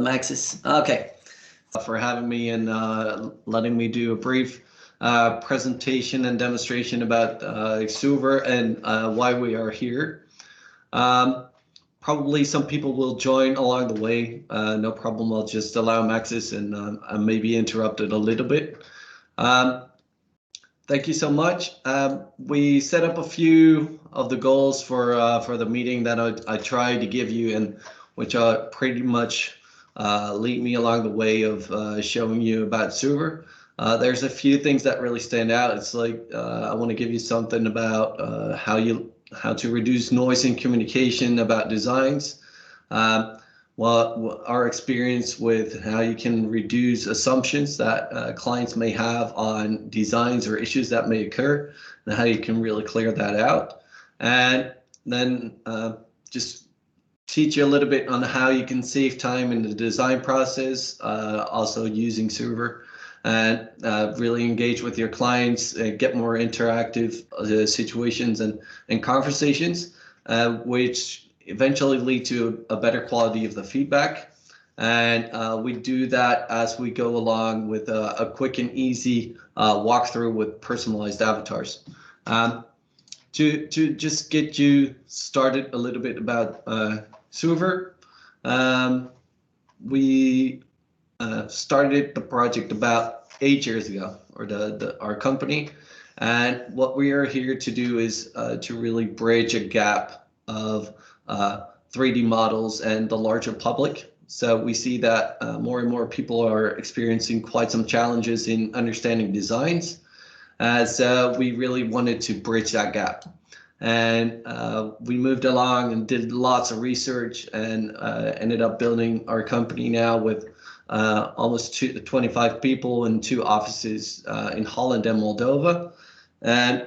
the Maxis. Okay, for having me and letting me do a brief presentation and demonstration about Xuver and why we are here. Probably some people will join along the way. No problem. I'll just allow Maxis and maybe interrupt it a little bit. Thank you so much. We set up a few of the goals for the meeting that I tried to give you, and which pretty much lead me along the way of showing you about Xuver. There's a few things that really stand out. It's like I want to give you something about how to reduce noise in communication about designs. Our experience with how you can reduce assumptions that clients may have on designs or issues that may occur, and how you can really clear that out. And then just teach you a little bit on how you can save time in the design process, also using Xuver, and really engage with your clients, get more interactive situations and conversations, which eventually lead to a better quality of the feedback. And we do that as we go along with a quick and easy walkthrough with personalized avatars. To just get you started a little bit about Xuver, we started the project about 8 years ago, or our company. And what we are here to do is to really bridge a gap of 3D models and the larger public. So we see that more and more people are experiencing quite some challenges in understanding designs. So we really wanted to bridge that gap. And we moved along and did lots of research and ended up building our company now with almost 25 people and 2 offices in Holland and Moldova. And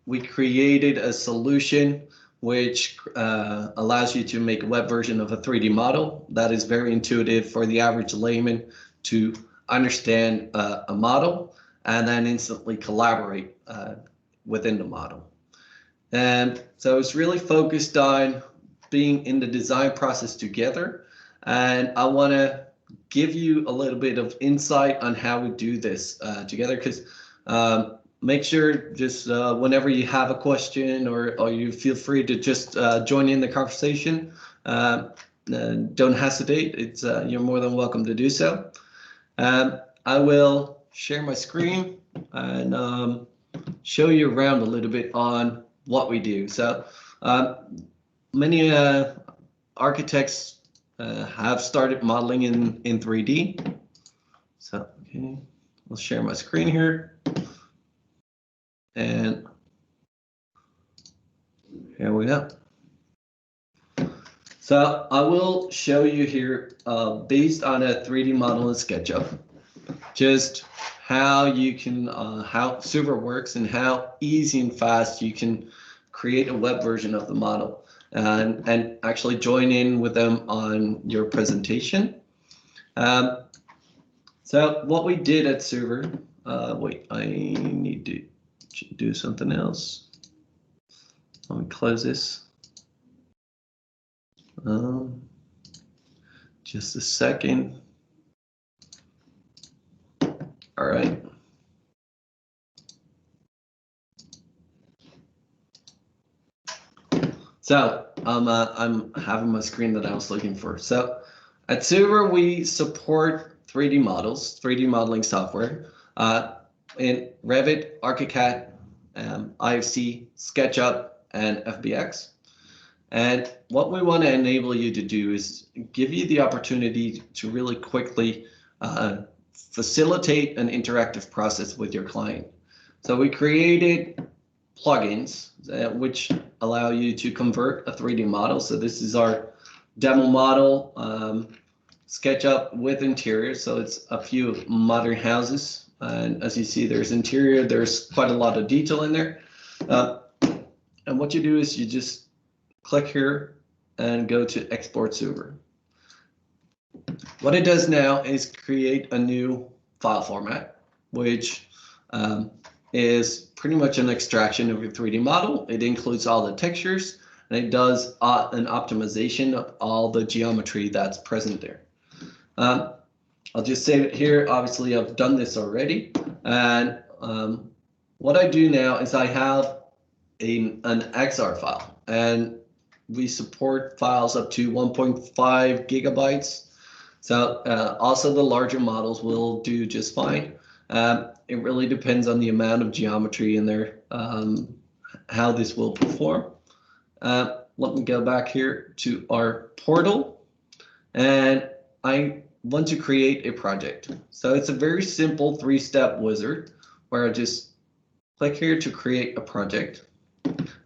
we created a solution which allows you to make a web version of a 3D model that is very intuitive for the average layman to understand a model and then instantly collaborate within the model. And so it's really focused on being in the design process together. And I want to give you a little bit of insight on how we do this together, because make sure just whenever you have a question or you feel free to just join in the conversation. Don't hesitate. It's you're more than welcome to do so. I will share my screen and show you around a little bit on what we do. So many architects have started modeling in 3D. So okay, I'll share my screen here. And here we go. So I will show you here, based on a 3D model in SketchUp, just how you can, how Xuver works and how easy and fast you can create a web version of the model and actually join in with them on your presentation. So what we did at Xuver, wait, I need to do something else. Let me close this. Just a second. All right. So I'm having my screen that I was looking for. So at Xuver, we support 3D models, 3D modeling software in Revit, ArchiCAD, IFC, SketchUp, and FBX. And what we want to enable you to do is give you the opportunity to really quickly facilitate an interactive process with your client. So we created plugins which allow you to convert a 3D model. So this is our demo model, SketchUp with interior. So it's a few modern houses. And as you see, there's interior, there's quite a lot of detail in there. And what you do is you just click here and go to Export Xuver. What it does now is create a new file format, which is pretty much an extraction of your 3D model. It includes all the textures and it does an optimization of all the geometry that's present there. I'll just save it here. Obviously, I've done this already, and what I do now is I have an XR file, and we support files up to 1.5 gigabytes. So also the larger models will do just fine. It really depends on the amount of geometry in there, how this will perform. Let me go back here to our portal, and I want to create a project. So it's a very simple 3-step wizard where I just click here to create a project.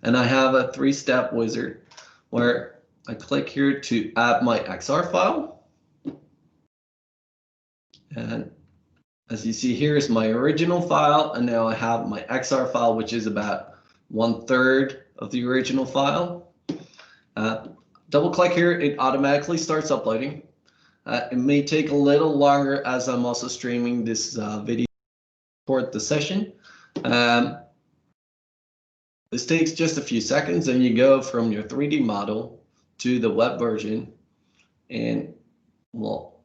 And I have a 3-step wizard where I click here to add my XR file. And as you see, here is my original file. And now I have my XR file, which is about 1/3 of the original file. Double click here, it automatically starts uploading. It may take a little longer as I'm also streaming this video for the session. This takes just a few seconds, and you go from your 3D model to the web version in, well,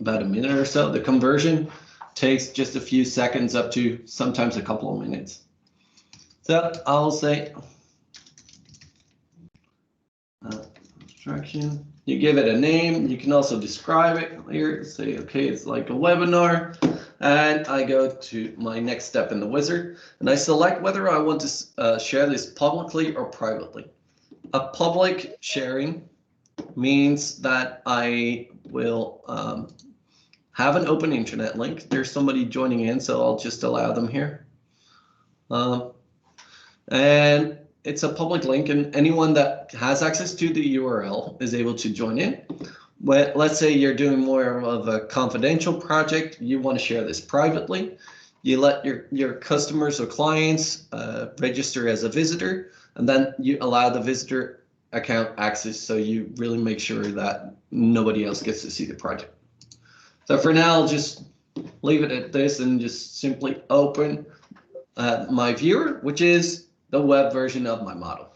about a minute or so. The conversion takes just a few seconds up to sometimes a couple of minutes. So I'll say abstraction. You give it a name. You can also describe it here. Say, okay, it's like a webinar. And I go to my next step in the wizard, and I select whether I want to share this publicly or privately. A public sharing means that I will have an open internet link. There's somebody joining in, so I'll just allow them here. And it's a public link, and anyone that has access to the URL is able to join in. But let's say you're doing more of a confidential project, you want to share this privately. You let your customers or clients register as a visitor, and then you allow the visitor account access, so you really make sure that nobody else gets to see the project. So for now, I'll just leave it at this and just simply open my viewer, which is the web version of my model.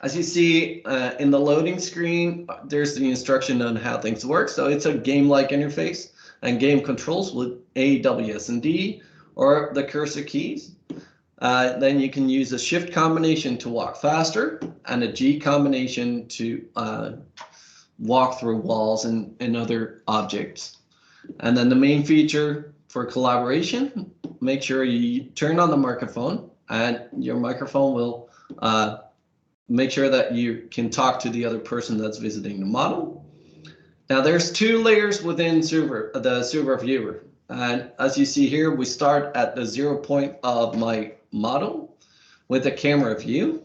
As you see in the loading screen, there's the instruction on how things work. So it's a game-like interface and game controls with A, W, S, and D, or the cursor keys. Then you can use a shift combination to walk faster and a G combination to walk through walls and other objects. And then the main feature for collaboration, make sure you turn on the microphone, and your microphone will make sure that you can talk to the other person that's visiting the model. Now there's 2 layers within the Xuver viewer. And as you see here, we start at the 0 point of my model with a camera view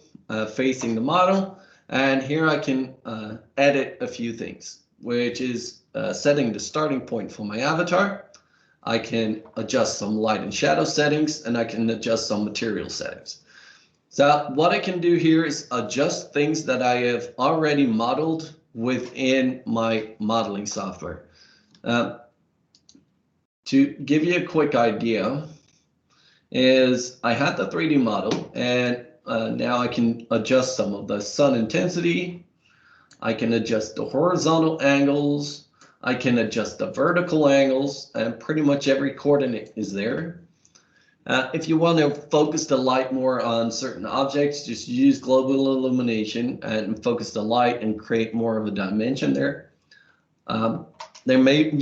facing the model. And here I can edit a few things, which is setting the starting point for my avatar. I can adjust some light and shadow settings, and I can adjust some material settings. So what I can do here is adjust things that I have already modeled within my modeling software. To give you a quick idea, is I had the 3D model, and now I can adjust some of the sun intensity. I can adjust the horizontal angles. I can adjust the vertical angles, and pretty much every coordinate is there. If you want to focus the light more on certain objects, just use global illumination and focus the light and create more of a dimension there. You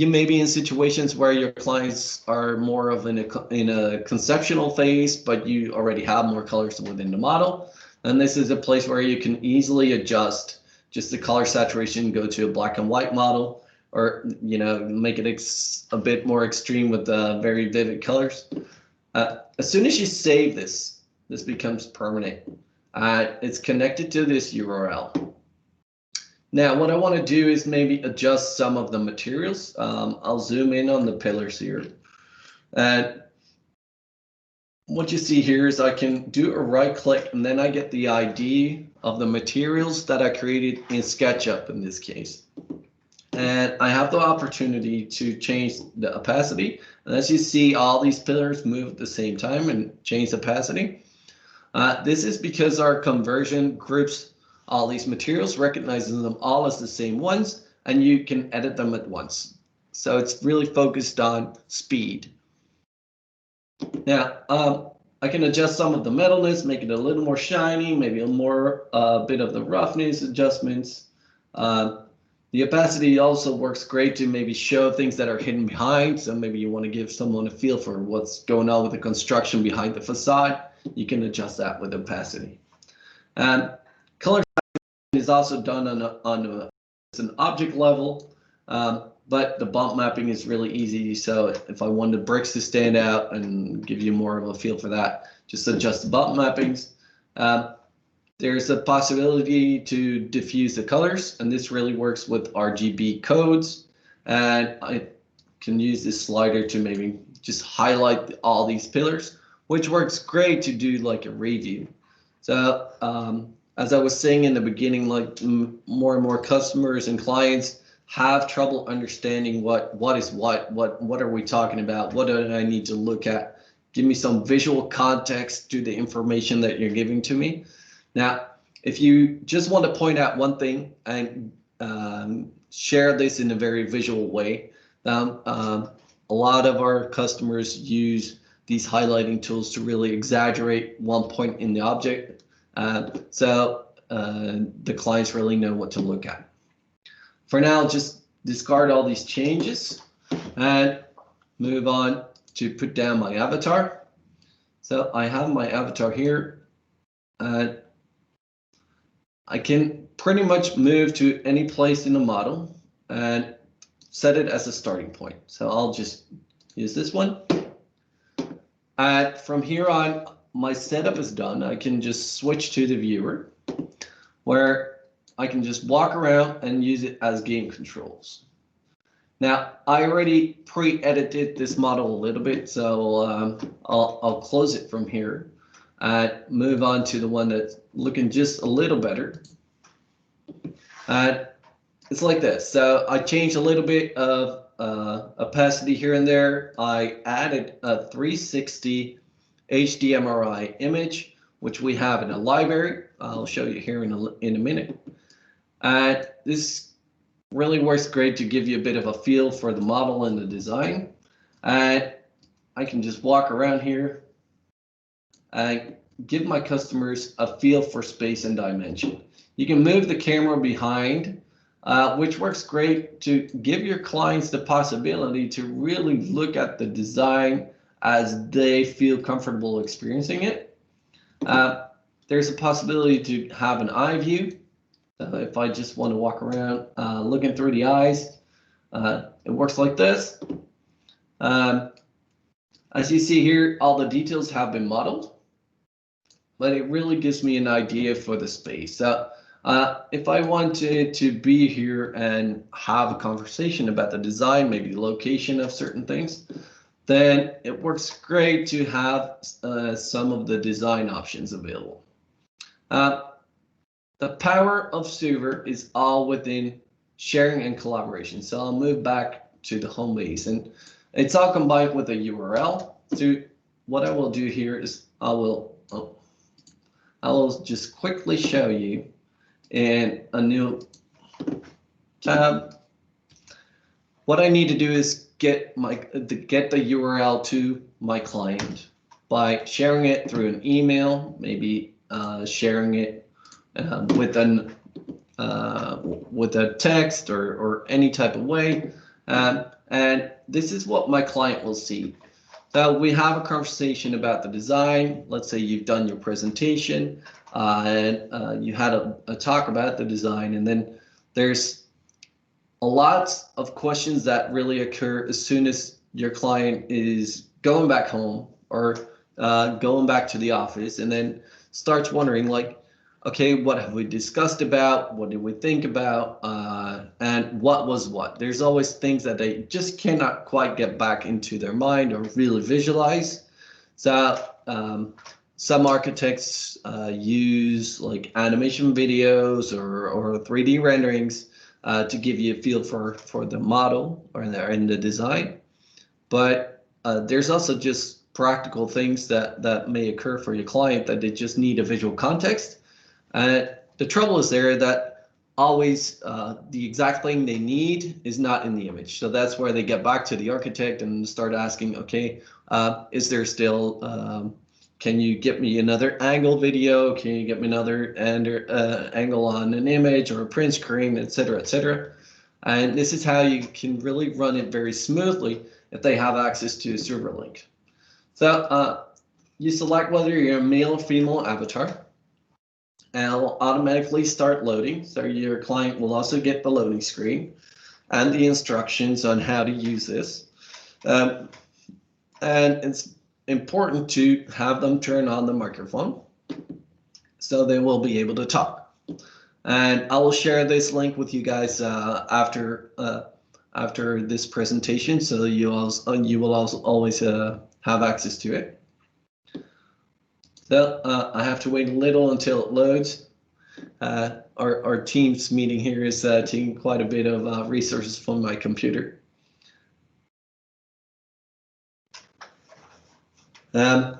may be in situations where your clients are more of in a conceptual phase, but you already have more colors within the model. And this is a place where you can easily adjust just the color saturation, go to a black and white model, or make it a bit more extreme with very vivid colors. As soon as you save this becomes permanent. It's connected to this URL. Now, what I want to do is maybe adjust some of the materials. I'll zoom in on the pillars here. And what you see here is I can do a right click, and then I get the ID of the materials that I created in SketchUp in this case. And I have the opportunity to change the opacity. And as you see, all these pillars move at the same time and change opacity. This is because our conversion groups all these materials, recognizing them all as the same ones, and you can edit them at once. So it's really focused on speed. Now, I can adjust some of the metalness, make it a little more shiny, maybe a more bit of the roughness adjustments. The opacity also works great to maybe show things that are hidden behind. So maybe you want to give someone a feel for what's going on with the construction behind the facade. You can adjust that with opacity. And color is also done on an object level, but the bump mapping is really easy. So if I wanted bricks to stand out and give you more of a feel for that, just adjust the bump mappings. There's a possibility to diffuse the colors, and this really works with RGB codes. And I can use this slider to maybe just highlight all these pillars, which works great to do like a review. So as I was saying in the beginning, like more and more customers and clients have trouble understanding what are we talking about? What do I need to look at? Give me some visual context to the information that you're giving to me. Now, if you just want to point out one thing and share this in a very visual way, a lot of our customers use these highlighting tools to really exaggerate one point in the object. So the clients really know what to look at. For now, just discard all these changes and move on to put down my avatar. So I have my avatar here, and I can pretty much move to any place in the model and set it as a starting point. So I'll just use this one. And from here on, my setup is done. I can just switch to the viewer where I can just walk around and use it as game controls. Now, I already pre-edited this model a little bit, so I'll close it from here and move on to the one that's looking just a little better. And it's like this. So I changed a little bit of opacity here and there. I added a 360 HDMI image, which we have in a library. I'll show you here in a minute. And this really works great to give you a bit of a feel for the model and the design. And I can just walk around here and give my customers a feel for space and dimension. You can move the camera behind, which works great to give your clients the possibility to really look at the design as they feel comfortable experiencing it. There's a possibility to have an eye view. If I just want to walk around looking through the eyes, it works like this. As you see here, all the details have been modeled, but it really gives me an idea for the space. So if I wanted to be here and have a conversation about the design, maybe the location of certain things, then it works great to have some of the design options available. The power of Xuver is all within sharing and collaboration. So I'll move back to the home base, and it's all combined with a URL. So what I will do here is I will just quickly show you in a new tab. What I need to do is get the URL to my client by sharing it through an email, maybe sharing it with a text or any type of way, and this is what my client will see. So we have a conversation about the design. Let's say you've done your presentation and you had a talk about the design, and then there's a lot of questions that really occur as soon as your client is going back home or going back to the office, and then starts wondering like, okay, what have we discussed about? What did we think about? And what was what? There's always things that they just cannot quite get back into their mind or really visualize. So some architects use like animation videos or 3D renderings to give you a feel for the model or in the design. But there's also just practical things that may occur for your client that they just need a visual context. And the trouble is there that always the exact thing they need is not in the image. So that's where they get back to the architect and start asking, okay, is there still, can you get me another angle video? Can you get me another angle on an image or a print screen, et cetera, et cetera. And this is how you can really run it very smoothly if they have access to a server link. So you select whether you're a male or female avatar, and it'll automatically start loading. So your client will also get the loading screen and the instructions on how to use this. And it's important to have them turn on the microphone so they will be able to talk. And I will share this link with you guys after this presentation, so you will also always have access to it. So I have to wait a little until it loads. Our Teams meeting here is taking quite a bit of resources from my computer. Here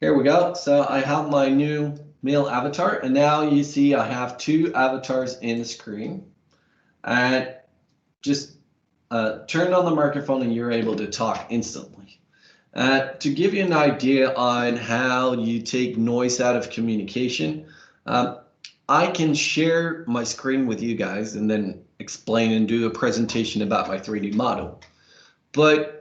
we go. So I have my new male avatar, and now you see I have two avatars in the screen. And just turn on the microphone and you're able to talk instantly. To give you an idea on how you take noise out of communication, I can share my screen with you guys and then explain and do a presentation about my 3D model. But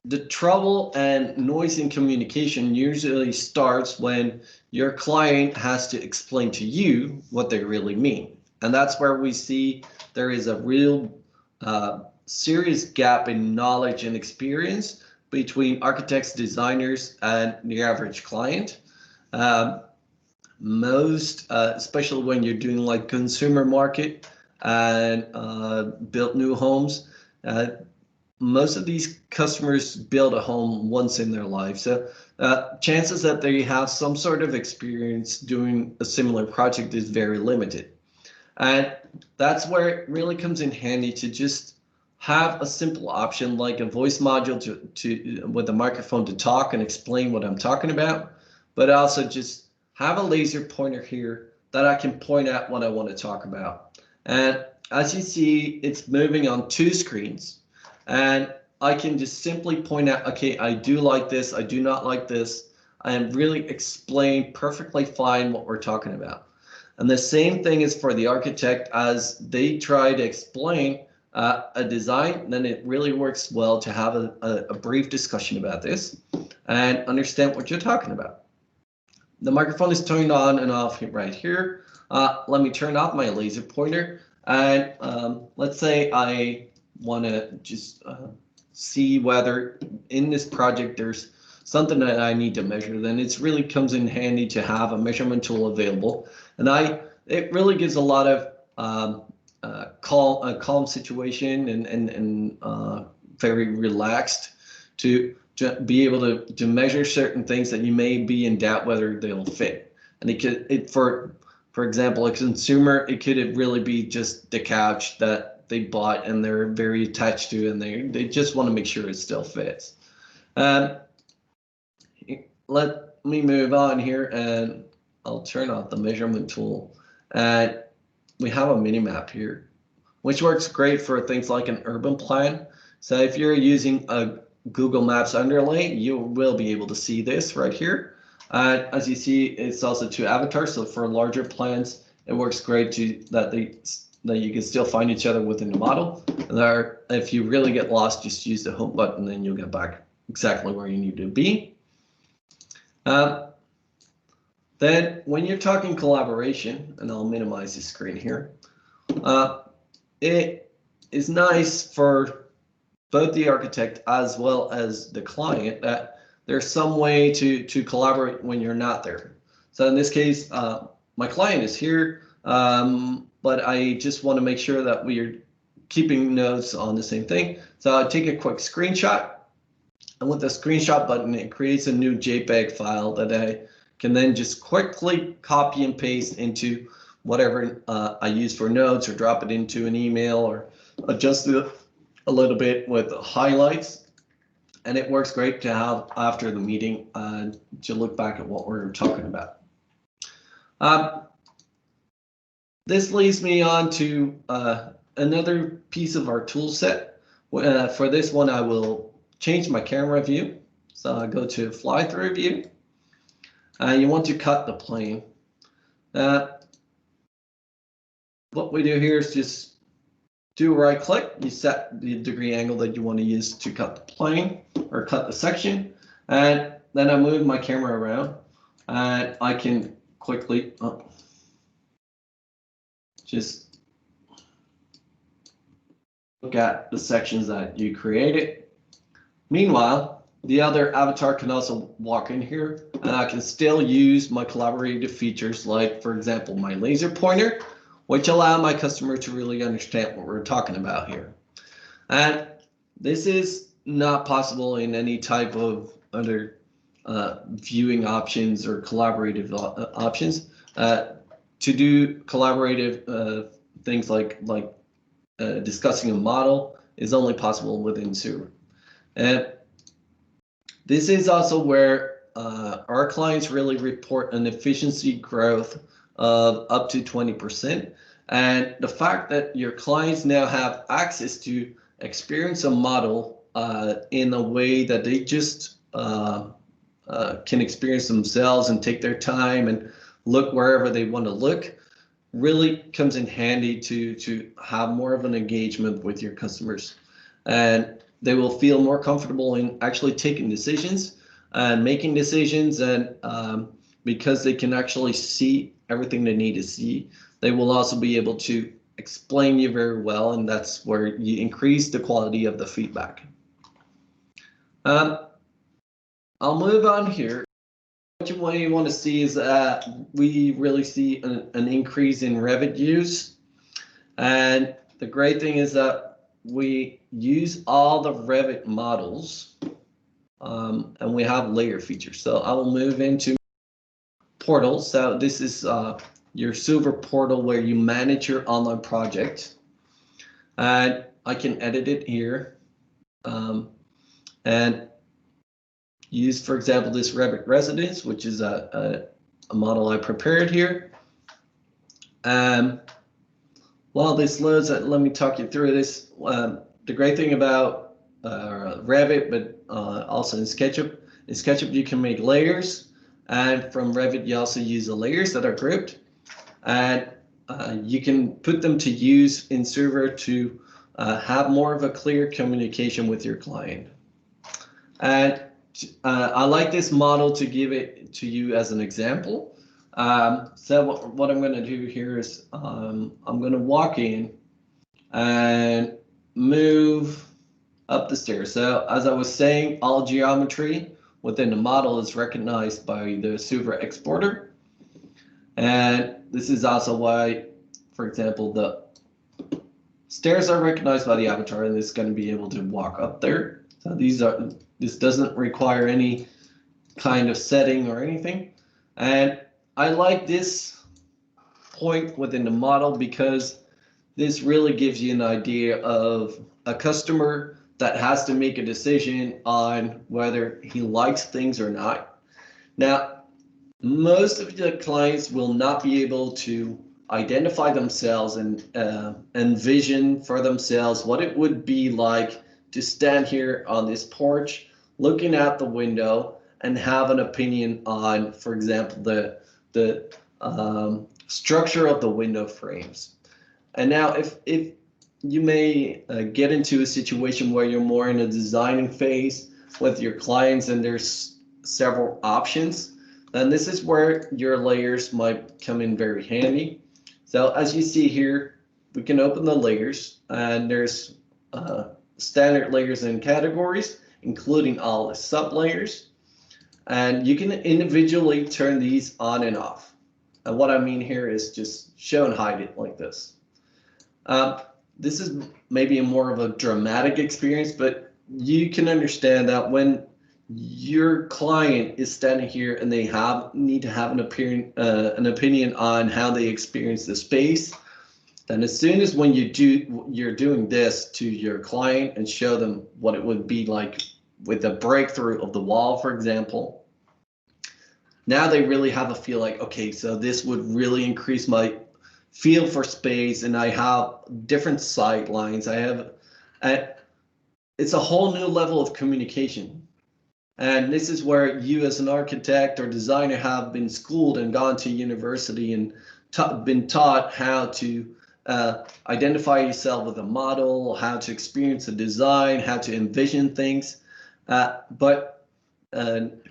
the trouble and noise in communication usually starts when your client has to explain to you what they really mean. And that's where we see there is a real serious gap in knowledge and experience between architects, designers, and the average client. Especially when you're doing like consumer market and built new homes, most of these customers build a home once in their life. So chances that they have some sort of experience doing a similar project is very limited. And that's where it really comes in handy to just have a simple option like a voice module with a microphone to talk and explain what I'm talking about, but also just have a laser pointer here that I can point at what I want to talk about. And as you see, it's moving on two screens, and I can just simply point out, okay, I do like this, I do not like this, and really explain perfectly fine what we're talking about. And the same thing is for the architect as they try to explain a design, then it really works well to have a brief discussion about this and understand what you're talking about. The microphone is turned on and off right here. Let me turn off my laser pointer, and let's say I want to just see whether in this project there's something that I need to measure. Then it really comes in handy to have a measurement tool available, and it really gives a lot of calm situation and very relaxed to be able to measure certain things that you may be in doubt whether they'll fit. And for example, a consumer, it could really be just the couch that they bought and they're very attached to, and they just want to make sure it still fits. Let me move on here, and I'll turn off the measurement tool. And we have a mini map here, which works great for things like an urban plan. So if you're using a Google Maps underlay, you will be able to see this right here. As you see, it's also two avatars. So for larger plans, it works great that you can still find each other within the model. And if you really get lost, just use the home button, and you'll get back exactly where you need to be. Then when you're talking collaboration, and I'll minimize the screen here, it is nice for both the architect as well as the client that there's some way to collaborate when you're not there. So in this case, my client is here, but I just want to make sure that we are keeping notes on the same thing. So I take a quick screenshot, and with the screenshot button, it creates a new JPEG file that I can then just quickly copy and paste into whatever I use for notes, or drop it into an email, or adjust it a little bit with highlights. And it works great to have after the meeting to look back at what we're talking about. This leads me on to another piece of our tool set. For this one, I will change my camera view. So I go to fly through view. You want to cut the plane. What we do here is just do a right click. You set the degree angle that you want to use to cut the plane or cut the section. And then I move my camera around and I can quickly just look at the sections that you created. Meanwhile, the other avatar can also walk in here and I can still use my collaborative features like, for example, my laser pointer, which allow my customer to really understand what we're talking about here. And this is not possible in any type of other viewing options or collaborative options. To do collaborative things like discussing a model is only possible within Xuver. And this is also where our clients really report an efficiency growth of up to 20%. And the fact that your clients now have access to experience a model in a way that they just can experience themselves and take their time and look wherever they want to look really comes in handy to have more of an engagement with your customers. And they will feel more comfortable in actually taking decisions and making decisions. And because they can actually see everything they need to see, they will also be able to explain you very well. And that's where you increase the quality of the feedback. I'll move on here. What you want to see is that we really see an increase in Revit use. And the great thing is that we use all the Revit models and we have layer features. So I will move into portal. So this is your Xuver portal where you manage your online project. And I can edit it here and use, for example, this Revit residence, which is a model I prepared here. While this loads, let me talk you through this. The great thing about Revit, but also in SketchUp you can make layers. And from Revit, you also use the layers that are grouped. And you can put them to use in Xuver to have more of a clear communication with your client. And I like this model to give it to you as an example. So what I'm going to do here is I'm going to walk in and move up the stairs. So as I was saying, all geometry within the model is recognized by the Xuver exporter. And this is also why, for example, the stairs are recognized by the avatar and it's going to be able to walk up there. So this doesn't require any kind of setting or anything. And I like this point within the model because this really gives you an idea of a customer that has to make a decision on whether he likes things or not. Now, most of the clients will not be able to identify themselves and envision for themselves what it would be like to stand here on this porch, looking out the window and have an opinion on, for example, the structure of the window frames. And now if you may get into a situation where you're more in a designing phase with your clients and there's several options, then this is where your layers might come in very handy. So as you see here, we can open the layers and there's standard layers and categories, including all the sub layers. And you can individually turn these on and off. And what I mean here is just show and hide it like this. This is maybe a more of a dramatic experience, but you can understand that when your client is standing here and they need to have an opinion on how they experience the space, then as soon as when you're doing this to your client and show them what it would be like with a breakthrough of the wall, for example, now they really have a feel like, okay, so this would really increase my feel for space, and I have different sight lines. It's a whole new level of communication. And this is where you as an architect or designer have been schooled and gone to university and been taught how to identify yourself with a model, how to experience a design, how to envision things. But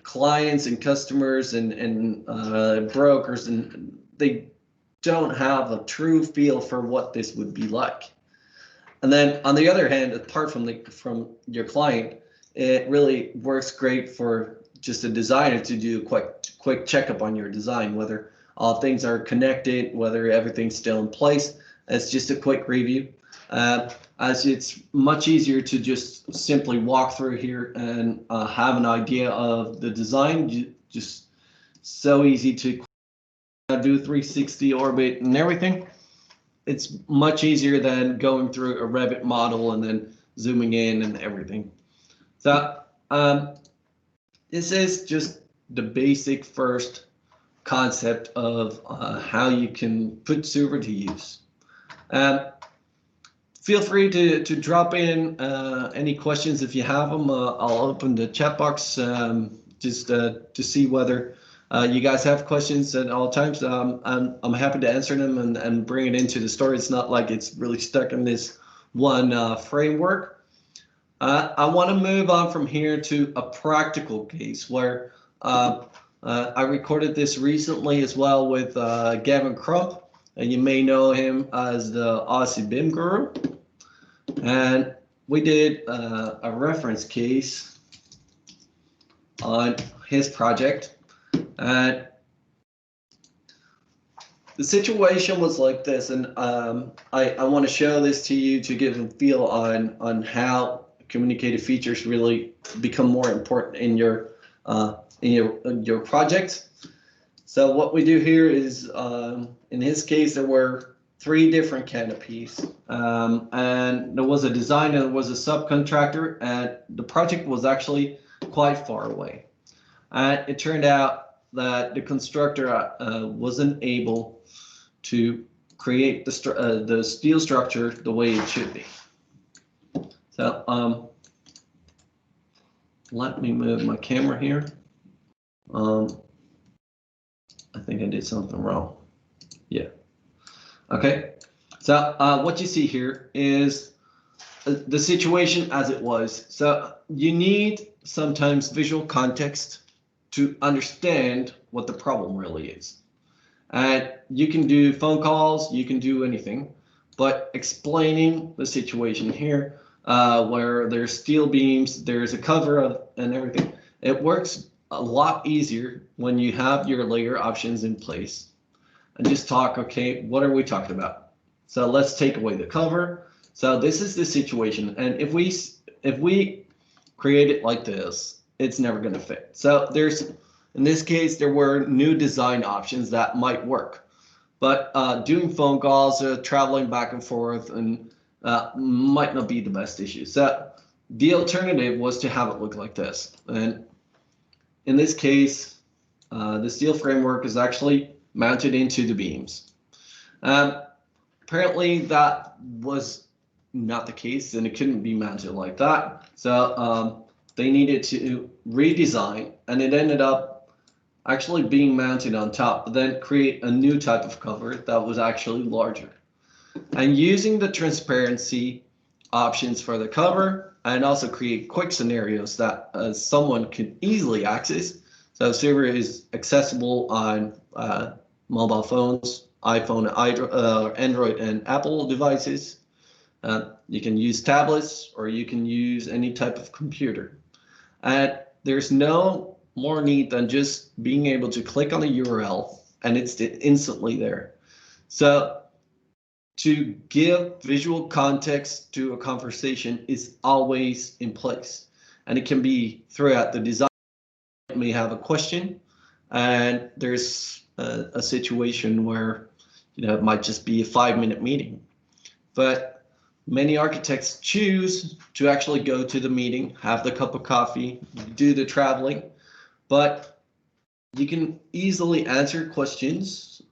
clients and customers and brokers, and they don't have a true feel for what this would be like. And then on the other hand, apart from your client, it really works great for just a designer to do a quick checkup on your design, whether all things are connected, whether everything's still in place. It's just a quick review. As it's much easier to just simply walk through here and have an idea of the design. Just so easy to do 360 orbit and everything. It's much easier than going through a Revit model and then zooming in and everything. So this is just the basic first concept of how you can put Xuver to use. Feel free to drop in any questions if you have them. I'll open the chat box just to see whether you guys have questions at all times. I'm happy to answer them and bring it into the story. It's not like it's really stuck in this one framework. I want to move on from here to a practical case where I recorded this recently as well with Gavin Crump, and you may know him as the Aussie BIM guru. And we did a reference case on his project. And the situation was like this, and I want to show this to you to give a feel on how communicative features really become more important in your project. So what we do here is, in his case, there were 3 different canopies, and there was a designer, there was a subcontractor, and the project was actually quite far away. And it turned out that the constructor wasn't able to create the steel structure the way it should be. So let me move my camera here. I think I did something wrong. Yeah. Okay. So what you see here is the situation as it was. So you need sometimes visual context to understand what the problem really is. And you can do phone calls, you can do anything, but explaining the situation here, where there's steel beams, there's a cover of and everything, it works a lot easier when you have your layer options in place and just talk, okay, what are we talking about? So let's take away the cover. So this is the situation. And if we create it like this, it's never going to fit. So in this case, there were new design options that might work, but doing phone calls, traveling back and forth, and might not be the best issue. So the alternative was to have it look like this. And in this case, the steel framework is actually mounted into the beams. Apparently that was not the case, and it couldn't be mounted like that. So they needed to redesign, and it ended up actually being mounted on top, but then create a new type of cover that was actually larger. And using the transparency options for the cover, and also create quick scenarios that someone can easily access. So Xuver is accessible on mobile phones, iPhone, Android, and Apple devices. You can use tablets, or you can use any type of computer. And there's no more need than just being able to click on the URL and it's instantly there. So to give visual context to a conversation is always in place, and it can be throughout the design. You may have a question, and there's a situation where it might just be a 5-minute meeting, but many architects choose to actually go to the meeting, have the cup of coffee, do the traveling, but you can easily answer questions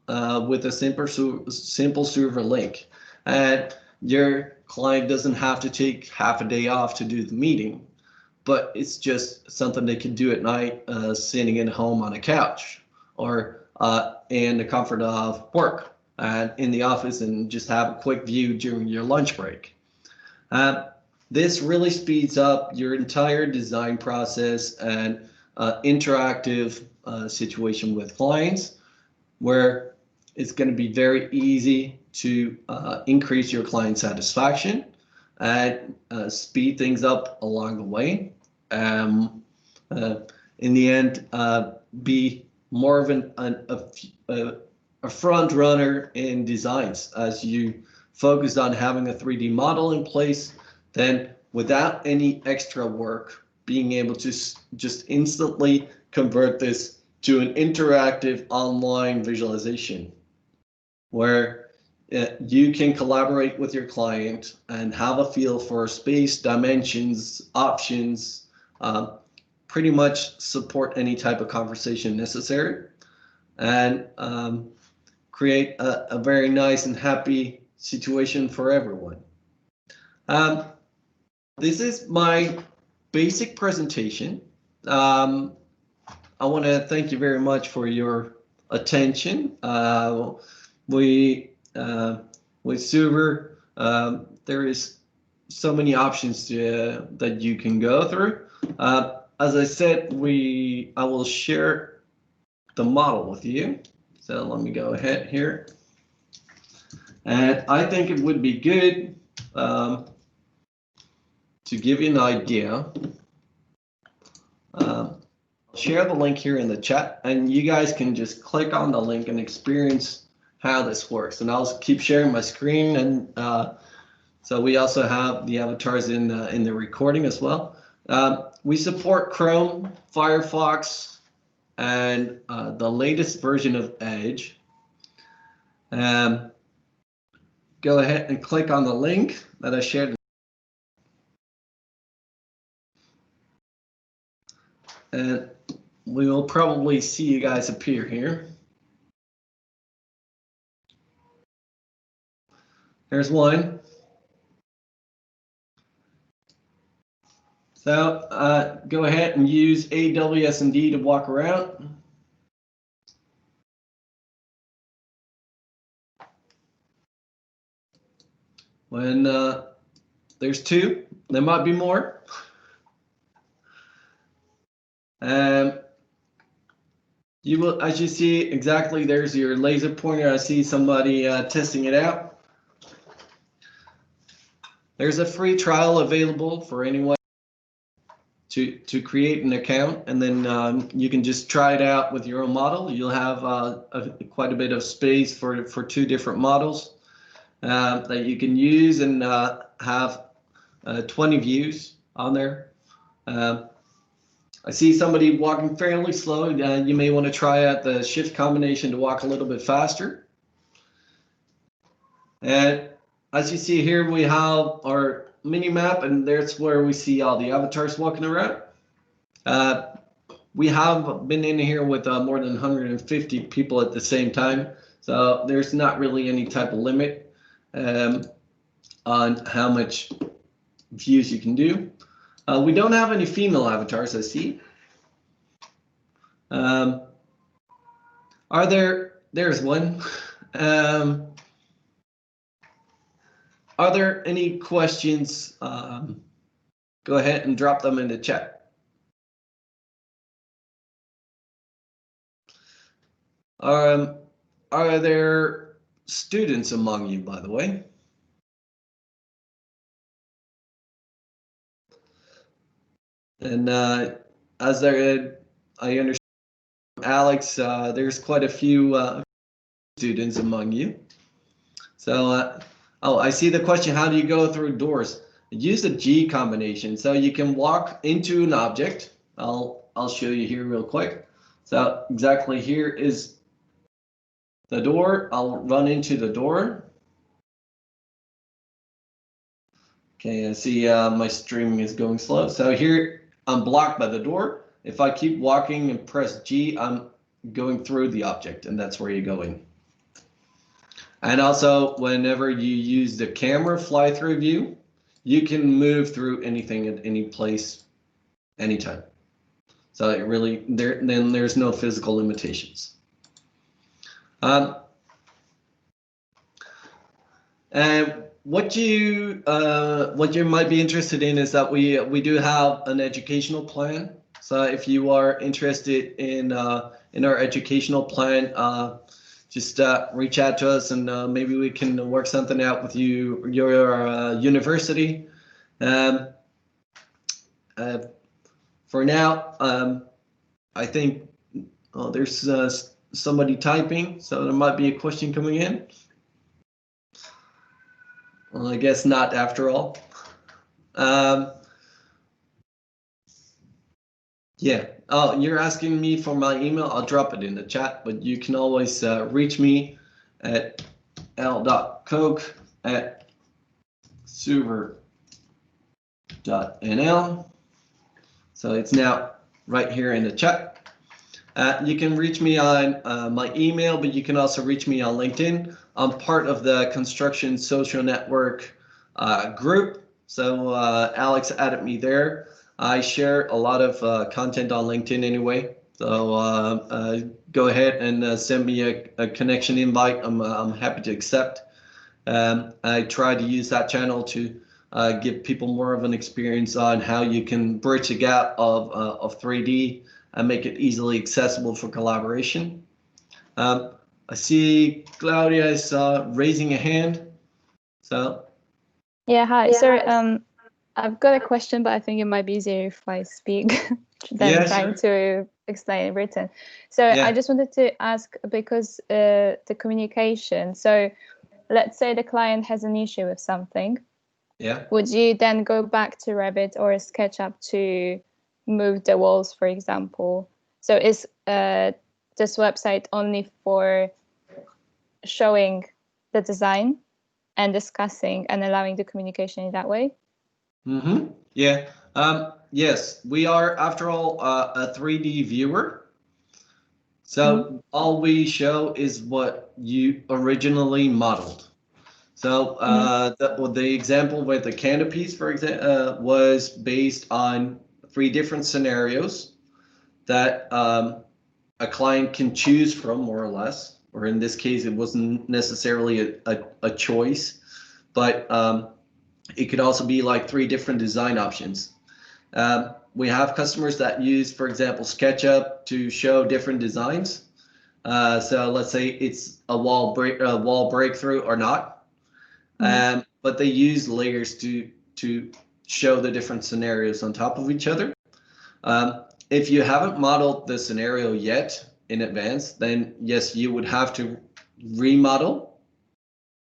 with a simple server link. And your client doesn't have to take half a day off to do the meeting, but it's just something they can do at night, sitting at home on a couch or in the comfort of work and in the office, and just have a quick view during your lunch break. This really speeds up your entire design process and interactive situation with clients, where it's going to be very easy to increase your client satisfaction and speed things up along the way. In the end, be more of a front runner in designs as you focus on having a 3D model in place. Then, without any extra work, being able to just instantly convert this to an interactive online visualization where you can collaborate with your client and have a feel for space, dimensions, options, pretty much support any type of conversation necessary, and create a very nice and happy situation for everyone. This is my basic presentation. I want to thank you very much for your attention. With Xuver, there is so many options that you can go through. As I said, I will share the model with you. So let me go ahead here. And I think it would be good to give you an idea. Share the link here in the chat, and you guys can just click on the link and experience how this works. And I'll keep sharing my screen, and so we also have the avatars in the recording as well. We support Chrome, Firefox, and the latest version of Edge. Go ahead and click on the link that I shared. And we will probably see you guys appear here. There's one. So go ahead and use AWS&D to walk around. When there's two, there might be more. You will, as you see, exactly, there's your laser pointer. I see somebody testing it out. There's a free trial available for anyone to create an account, and then you can just try it out with your own model. You'll have quite a bit of space for two different models that you can use, and have 20 views on there. I see somebody walking fairly slow. You may want to try out the shift combination to walk a little bit faster. And as you see here, we have our mini map, and that's where we see all the avatars walking around. We have been in here with more than 150 people at the same time, so there's not really any type of limit on how much views you can do. We don't have any female avatars, I see. There's one. Are there any questions? Go ahead and drop them in the chat. Are there students among you, by the way? And as I understand, Alex, there's quite a few students among you. So, oh, I see the question, how do you go through doors? Use the G combination. So you can walk into an object. I'll show you here real quick. So exactly here is the door. I'll run into the door. Okay, I see my streaming is going slow. So here I'm blocked by the door. If I keep walking and press G, I'm going through the object, and that's where you're going. And also, whenever you use the camera fly-through view, you can move through anything at any place, anytime. So it really, then there's no physical limitations. And what you might be interested in is that we do have an educational plan. So if you are interested in our educational plan, just reach out to us, and maybe we can work something out with your university. For now, I think there's somebody typing, so there might be a question coming in. Well, I guess not after all. Yeah. Oh, you're asking me for my email? I'll drop it in the chat, but you can always reach me at l.coke@xuver.nl. So it's now right here in the chat. You can reach me on my email, but you can also reach me on LinkedIn. I'm part of the Construction Social Network group. So Alex added me there. I share a lot of content on LinkedIn anyway. So go ahead and send me a connection invite. I'm happy to accept. I try to use that channel to give people more of an experience on how you can bridge the gap of 3D and make it easily accessible for collaboration. I see Claudia is raising a hand. So. Yeah, hi. Sorry, I've got a question, but I think it might be easier if I speak than trying to explain it written. So I just wanted to ask, because the communication, so let's say the client has an issue with something. Yeah. Would you then go back to Revit or SketchUp to move the walls, for example? So is this website only for showing the design and discussing and allowing the communication in that way? Mm-hmm. Yeah. Yes, we are, after all, a 3D viewer. So all we show is what you originally modeled. So the example with the canopies, for example, was based on 3 different scenarios that a client can choose from, more or less. Or in this case, it wasn't necessarily a choice, but it could also be like 3 different design options. We have customers that use, for example, SketchUp to show different designs. So let's say it's a wall breakthrough or not, but they use layers to show the different scenarios on top of each other. If you haven't modeled the scenario yet in advance, then yes, you would have to remodel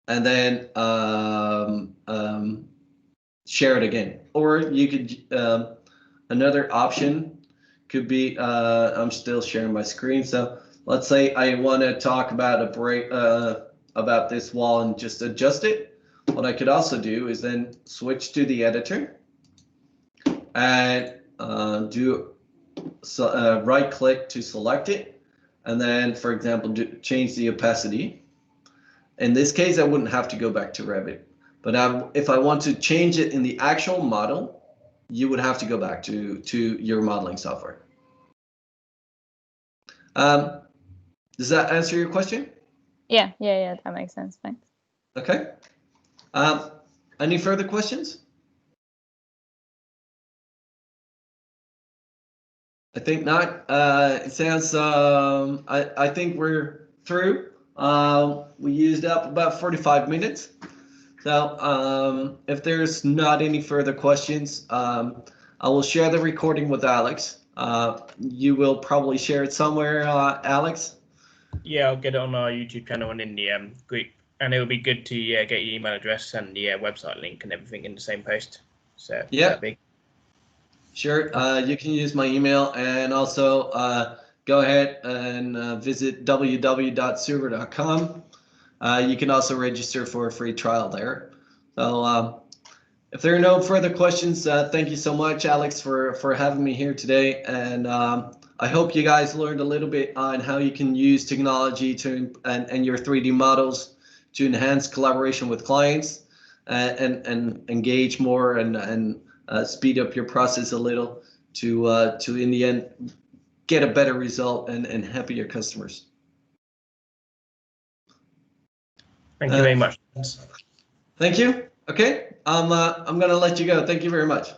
and then share it again. Or you could, another option could be, I'm still sharing my screen. So let's say I want to talk about about this wall and just adjust it. What I could also do is then switch to the editor and right click to select it. And then, for example, change the opacity. In this case, I wouldn't have to go back to Revit. But if I want to change it in the actual model, you would have to go back to your modeling software. Does that answer your question? Yeah, that makes sense. Thanks. Okay. Any further questions? I think not. It sounds, I think we're through. We used up about 45 minutes. So if there's not any further questions, I will share the recording with Alex. You will probably share it somewhere, Alex? Yeah, I'll get it on our YouTube channel and in the group. And it will be good to get your email address and the website link and everything in the same post. So yeah, sure. You can use my email, and also go ahead and visit www.xuver.com. You can also register for a free trial there. So if there are no further questions, thank you so much, Alex, for having me here today. And I hope you guys learned a little bit on how you can use technology and your 3D models enhance collaboration with clients and engage more and speed up your process a little to in the end get a better result and happier customers. Thank you very much. Thank you. Okay, I'm gonna let you go. Thank you very much.